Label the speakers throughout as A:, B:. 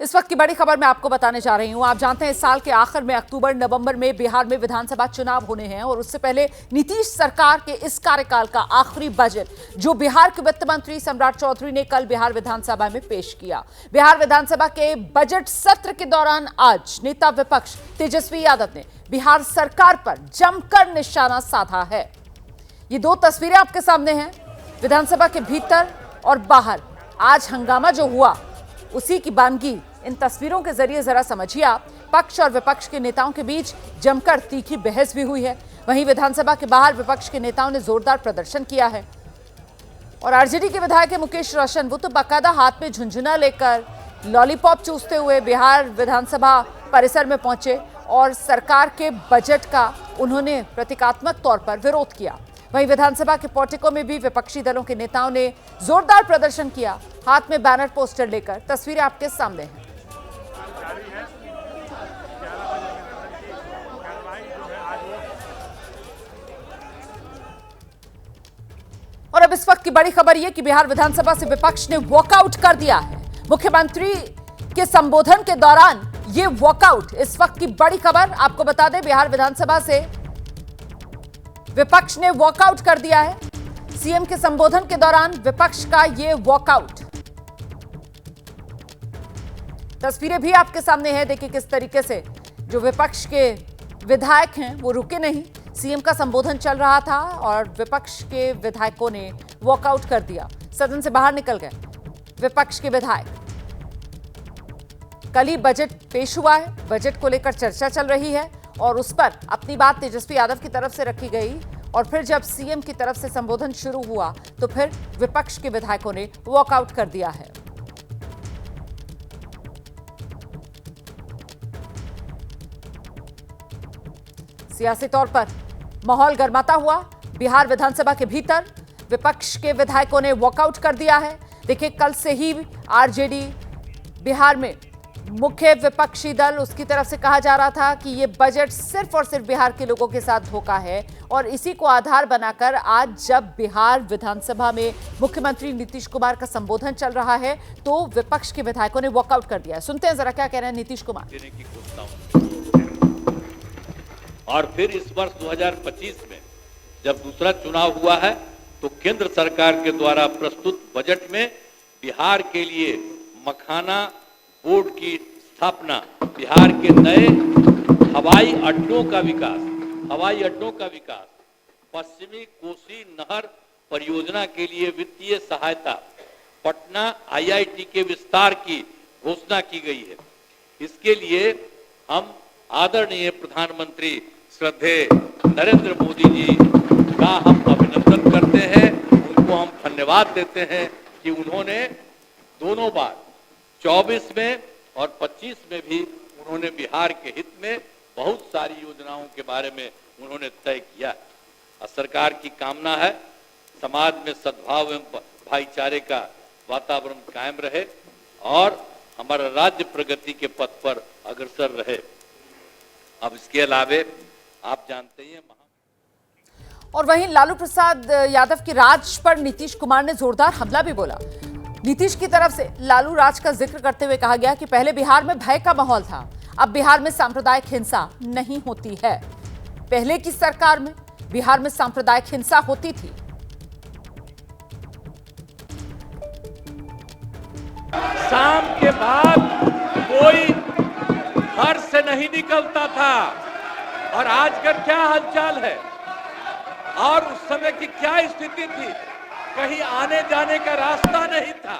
A: इस वक्त की बड़ी खबर मैं आपको बताने जा रही हूं। आप जानते हैं इस साल के आखिर में अक्टूबर नवंबर में बिहार में विधानसभा चुनाव होने हैं और उससे पहले नीतीश सरकार के इस कार्यकाल का आखिरी बजट जो बिहार के वित्त मंत्री सम्राट चौधरी ने कल बिहार विधानसभा में पेश किया। बिहार विधानसभा के बजट सत्र के दौरान आज नेता विपक्ष तेजस्वी यादव ने बिहार सरकार पर जमकर निशाना साधा है। ये दो तस्वीरें आपके सामने हैं, विधानसभा के भीतर और बाहर आज हंगामा जो हुआ उसी की बानगी इन तस्वीरों के जरिए जरा समझिए आप। पक्ष और विपक्ष के नेताओं के बीच जमकर तीखी बहस भी हुई है। वहीं विधानसभा के बाहर विपक्ष के नेताओं ने जोरदार प्रदर्शन किया है और आरजेडी के विधायक मुकेश रोशन वो तो बाकायदा हाथ में झुंझुना लेकर लॉलीपॉप चूसते हुए बिहार विधानसभा परिसर में पहुंचे और सरकार के बजट का उन्होंने प्रतीकात्मक तौर पर विरोध किया। वहीं विधानसभा के पोर्टिको में भी विपक्षी दलों के नेताओं ने जोरदार प्रदर्शन किया, हाथ में बैनर पोस्टर लेकर। तस्वीरें आपके सामने हैं। और अब इस वक्त की बड़ी खबर यह कि बिहार विधानसभा से विपक्ष ने वॉकआउट कर दिया है। मुख्यमंत्री के संबोधन के दौरान यह वॉकआउट, इस वक्त की बड़ी खबर आपको बता दें, बिहार विधानसभा से विपक्ष ने वॉकआउट कर दिया है। सीएम के संबोधन के दौरान विपक्ष का यह वॉकआउट, तस्वीरें भी आपके सामने हैं। देखिए किस तरीके से जो विपक्ष के विधायक हैं वो रुके नहीं। सीएम का संबोधन चल रहा था और विपक्ष के विधायकों ने वॉकआउट कर दिया, सदन से बाहर निकल गए विपक्ष के विधायक। कल ही बजट पेश हुआ है, बजट को लेकर चर्चा चल रही है और उस पर अपनी बात तेजस्वी यादव की तरफ से रखी गई और फिर जब सीएम की तरफ से संबोधन शुरू हुआ तो फिर विपक्ष के विधायकों ने वॉकआउट कर दिया है। सियासी तौर पर माहौल गर्माता हुआ बिहार विधानसभा के भीतर, विपक्ष के विधायकों ने वॉकआउट कर दिया है। देखिए कल से ही आरजेडी बिहार में मुख्य विपक्षी दल, उसकी तरफ से कहा जा रहा था कि यह बजट सिर्फ और सिर्फ बिहार के लोगों के साथ धोखा है और इसी को आधार बनाकर आज जब बिहार विधानसभा में मुख्यमंत्री नीतीश कुमार का संबोधन चल रहा है तो विपक्ष के विधायकों ने वॉकआउट कर दिया है। सुनते हैं जरा क्या कह रहे हैं नीतीश कुमार।
B: और फिर इस वर्ष 2025 में जब दूसरा चुनाव हुआ है तो केंद्र सरकार के द्वारा प्रस्तुत बजट में बिहार के लिए मखाना बोर्ड की स्थापना, बिहार के नए हवाई अड्डों का विकास, पश्चिमी कोसी नहर परियोजना के लिए वित्तीय सहायता, पटना आईआईटी के विस्तार की घोषणा की गई है। इसके लिए हम आदरणीय प्रधानमंत्री श्रद्धेय नरेंद्र मोदी जी का हम अभिनंदन करते हैं, उनको हम धन्यवाद देते हैं कि उन्होंने दोनों बार 24 में और 25 में भी उन्होंने बिहार के हित में बहुत सारी योजनाओं के बारे में उन्होंने तय किया। सरकार की कामना है समाज में सद्भाव एवं भाईचारे का वातावरण कायम रहे और हमारा राज्य प्रगति के पथ पर अग्रसर रहे। अब इसके अलावे आप जानते हैं
A: और वहीं लालू प्रसाद यादव की राज पर नीतीश कुमार ने जोरदार हमला भी बोला। नीतीश की तरफ से लालू राज का जिक्र करते हुए कहा गया कि पहले बिहार में भय का माहौल था, अब बिहार में सांप्रदायिक हिंसा नहीं होती है। पहले की सरकार में बिहार में सांप्रदायिक हिंसा होती थी।
B: शाम के बाद कोई घर से नहीं निकलता था और आजकल क्या हालचाल है और उस समय की क्या स्थिति थी, कहीं आने जाने का रास्ता नहीं था।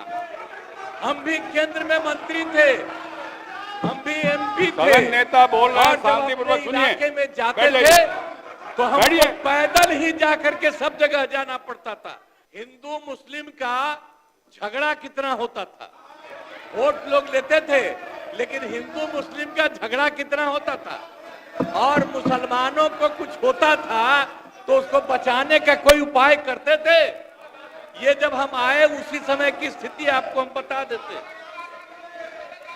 B: हम भी केंद्र में मंत्री थे, हम भी एमपी थे,
C: नेता बोल रहे हैं, शांतिपूर्वक सुनिए।
B: इलाके में जाते थे तो हमको पैदल ही जाकर के सब जगह जाना पड़ता था। हिंदू मुस्लिम का झगड़ा कितना होता था, वोट लोग लेते थे लेकिन हिंदू मुस्लिम का झगड़ा कितना होता था और मुसलमानों को कुछ होता था तो उसको बचाने का कोई उपाय करते थे। ये जब हम आए उसी समय की स्थिति आपको हम बता देते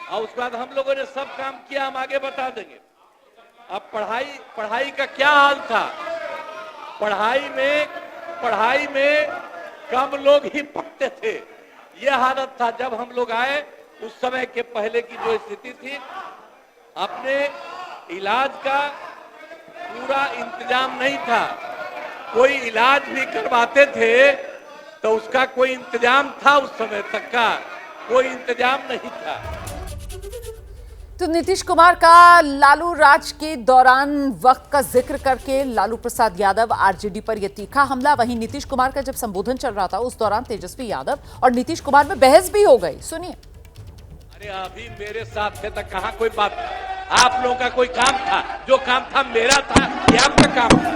B: और उसके बाद हम लोगों ने सब काम किया, हम आगे बता देंगे। अब पढ़ाई का क्या हाल था, पढ़ाई में कम लोग ही पढ़ते थे, ये हालत था। जब हम लोग आए उस समय के पहले की जो स्थिति थी, अपने इलाज का पूरा इंतजाम नहीं था। कोई इलाज भी करवाते थे तो उसका कोई इंतजाम था, उस समय तक का कोई इंतजाम नहीं था।
A: तो नीतीश कुमार का लालू राज के दौरान वक्त का जिक्र करके लालू प्रसाद यादव आरजेडी पर यह तीखा हमला। वहीं नीतीश कुमार का जब संबोधन चल रहा था उस दौरान तेजस्वी यादव और नीतीश कुमार में बहस भी हो गई। सुनिए।
B: अरे अभी मेरे साथ थे तो कहां कोई बात, आप लोगों का कोई काम था? जो काम था मेरा था कि आपका काम था?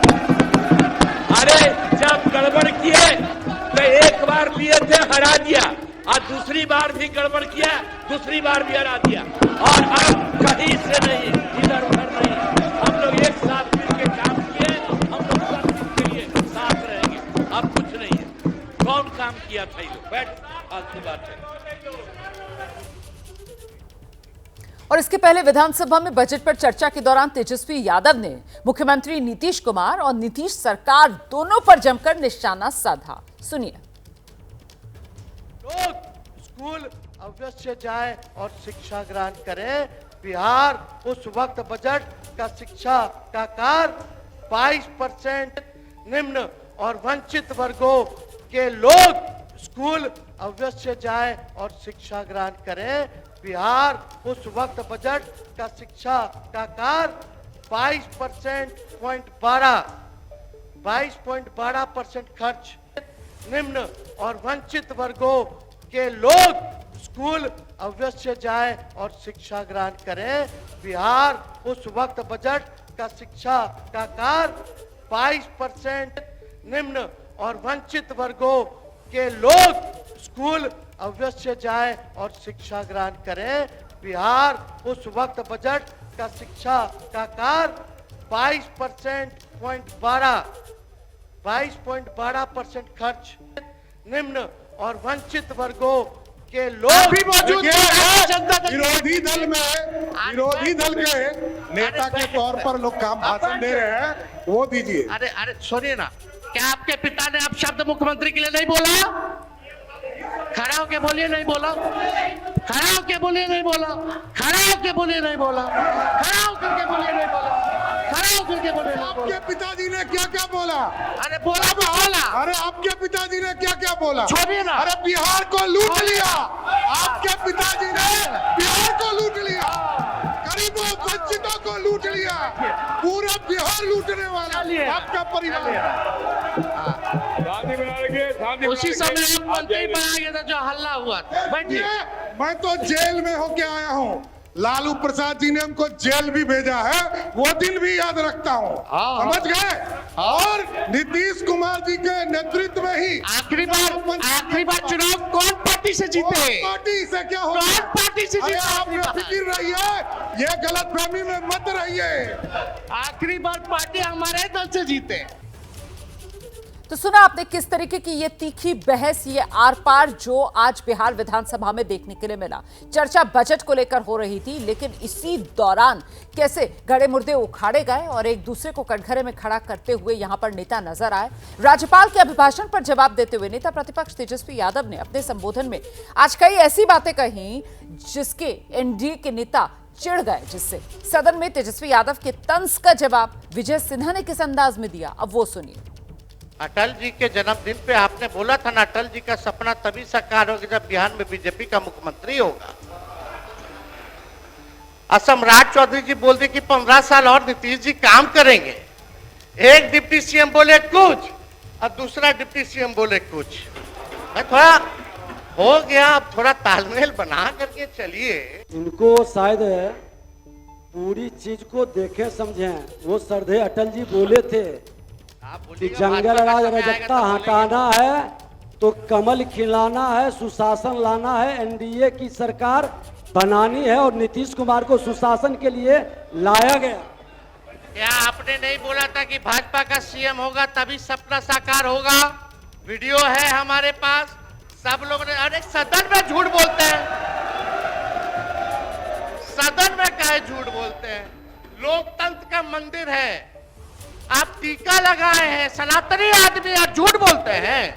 B: अरे जब गड़बड़ किए तो एक बार लिए थे, हरा दिया, और दूसरी बार भी गड़बड़ किया, दूसरी बार भी हरा दिया, और अब कहीं से नहीं, इधर उधर नहीं, हम लोग एक साथ मिलकर काम किए, हम लोग सब के लिए साथ रहेंगे। अब कुछ नहीं है। कौन काम किया था? ये बैठ, फालतू बात है।
A: और इसके पहले विधानसभा में बजट पर चर्चा के दौरान तेजस्वी यादव ने मुख्यमंत्री नीतीश कुमार और नीतीश सरकार दोनों पर जमकर निशाना साधा। सुनिए।
D: लोग स्कूल अवश्य जाएं और शिक्षा ग्रहण करें। बिहार उस वक्त बजट का शिक्षा का कार्य 22% निम्न और वंचित वर्गों के लोग स्कूल अवश्य जाएं और शिक्षा ग्रहण करें। बिहार उस वक्त बजट का शिक्षा का कार्य 22.12% खर्च निम्न और वंचित वर्गों के लोग स्कूल अवश्य जाएं और शिक्षा ग्रहण करें। बिहार उस वक्त बजट का शिक्षा का कार्य 22% निम्न और वंचित वर्गों के लोग स्कूल अवश्य जाएं और शिक्षा ग्रहण करें। बिहार उस वक्त बजट का शिक्षा का कार्य 22.12% खर्च निम्न और वंचित वर्गों के लोग
E: भी मौजूद हैं। विरोधी दल के नेता के तौर पर लोग काम भाषण दे रहे हैं, वो दीजिए।
D: अरे सुनिए ना, क्या आपके पिता ने अब शब्द मुख्यमंत्री के लिए नहीं बोला? खड़ा होके बोलिए, नहीं बोला। खड़ा होके बोलिए, नहीं बोला। खड़ा होके बोलिए, नहीं बोला। खड़ा होकर के बोलिए, नहीं बोला। खड़ा होकर के बोलिए, नहीं बोला।
E: आपके पिताजी ने क्या क्या बोला?
D: अरे बोला तो बोला।
E: अरे आपके पिताजी ने क्या क्या बोला?
D: छोड़िए ना।
E: अरे बिहार को लूट लिया। आपके पिताजी ने बिहार को लूट लिया, गरीबों वंचितों को लूट लिया, पूरा बिहार लूटने वाला आपका परिवार।
D: उसी समय आप मंत्री बना गया था जो हल्ला हुआ था। बैठिए।
E: मैं तो जेल में होके आया हूँ। लालू प्रसाद जी ने हमको जेल भी भेजा है, वो दिन भी याद रखता हूँ। समझ गए? और नीतीश कुमार जी के नेतृत्व में ही
D: आखिरी बार चुनाव कौन पार्टी से जीते?
E: पार्टी से क्या होगा?
D: कौन पार्टी से जीते?
E: आप फिक्र रहिए, ये गलतफहमी में मत रहिए।
D: आखिरी बार पार्टी हमारे दल से जीते।
A: तो सुना आपने किस तरीके की ये तीखी बहस, ये आर पार जो आज बिहार विधानसभा में देखने के लिए मिला। चर्चा बजट को लेकर हो रही थी, लेकिन इसी दौरान कैसे गड़े मुर्दे उखाड़े गए और एक दूसरे को कटघरे में खड़ा करते हुए यहां पर नेता नजर आए। राज्यपाल के अभिभाषण पर जवाब देते हुए नेता प्रतिपक्ष तेजस्वी यादव ने अपने संबोधन में आज कई ऐसी बातें कही जिसके एनडीए के नेता चिढ़ गए, जिससे सदन में तेजस्वी यादव के तंज का जवाब विजय सिन्हा ने किस अंदाज में दिया, अब वो सुनिए।
D: अटल जी के जन्मदिन पे आपने बोला था ना, अटल जी का सपना तभी साकार होगा जब बिहार में बीजेपी का मुख्यमंत्री होगा। सम्राट चौधरी जी बोल दिए कि 15 साल और नीतीश जी काम करेंगे। एक डिप्टी सीएम बोले कुछ और दूसरा डिप्टी सीएम बोले कुछ। थोड़ा हो गया, अब थोड़ा तालमेल बना करके चलिए।
F: इनको शायद पूरी चीज को देखे समझे। वो सरदे अटल जी बोले थे कि जंगल राज रजकता हटाना है तो कमल खिलाना है, सुशासन लाना है, एनडीए की सरकार बनानी है और नीतीश कुमार को सुशासन के लिए लाया गया।
D: क्या आपने नहीं बोला था कि भाजपा का सीएम होगा तभी सपना साकार होगा? वीडियो है हमारे पास, सब लोग ने। अरे सदन में झूठ बोलते हैं, सदन में काहे झूठ बोलते हैं? लोकतंत्र का मंदिर है, आप टीका लगाए हैं, सनातनी आदमी आप झूठ बोलते हैं।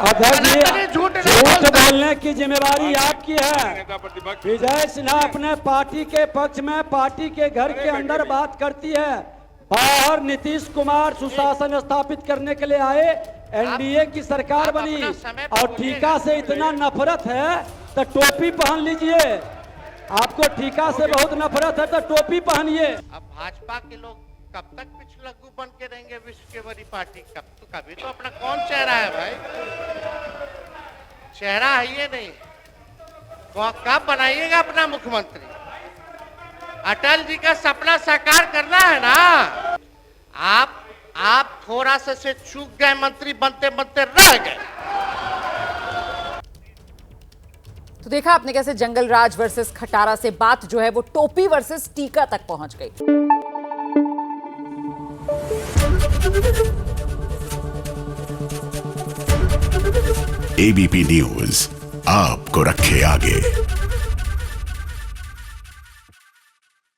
F: अध्यक्ष
D: सनातनी
F: जी,
D: झूठ नहीं
F: झूठ
D: बोलता।
F: बोलने की जिम्मेवारी आपकी है।
C: नेता प्रतिपक्ष
F: विजय सिन्हा अपने पार्टी के पक्ष में पार्टी के घर के अंदर बात करती है, बाहर नीतीश कुमार सुशासन स्थापित करने के लिए आए, एनडीए की सरकार
D: आप
F: बनी
D: अपना समय पे
F: और
D: बोलिएगा।
F: टीका से इतना नफरत है तो टोपी पहन लीजिए। आपको टीका से बहुत नफरत है तो टोपी पहनिए।
D: अब भाजपा के लोग कब तक पिछलग्गू बन के रहेंगे विश्व के बड़ी पार्टी? कभी तो अपना कौन चेहरा है भाई? चेहरा है ये नहीं। कब बनाइएगा अपना मुख्यमंत्री? अटल जी का सपना साकार करना है ना। आप थोड़ा से चूक गए, मंत्री बनते बनते रह गए।
A: तो देखा आपने कैसे जंगल राज वर्सेस खटारा से बात जो है वो टोपी वर्सेस टीका तक पहुंच गई।
G: एबीपी न्यूज आपको रखे आगे।